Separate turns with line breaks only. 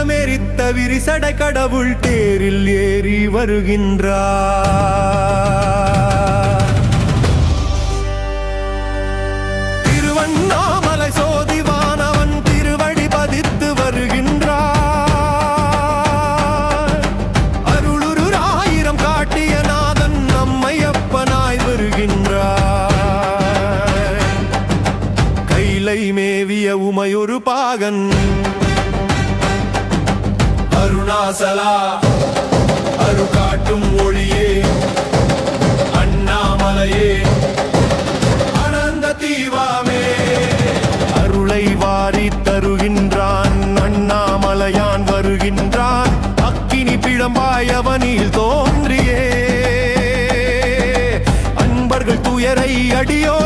வீரமெரித்த விரிசடை கடவுள் தேரில் ஏறி வருகின்றார். திருவண்ணாமலை சோதிவானவன் திருவடி பதித்து வருகின்றார். அருளுரு ஆயிரம் காட்டிய நாதன் நம்மையப்பனாய் வருகின்றார். கைலை மேவிய உமையொரு பாகன் அருணாசலா அரு காட்டும் ஒளியே அண்ணாமலையே அனந்த தீவாமே அருளை வாரி தருகின்றான். அண்ணாமலையான் வருகின்றான் அக்கினி பிழம்பாய் அவனில் தோன்றியே அன்பர்கள் துயரை அடியோ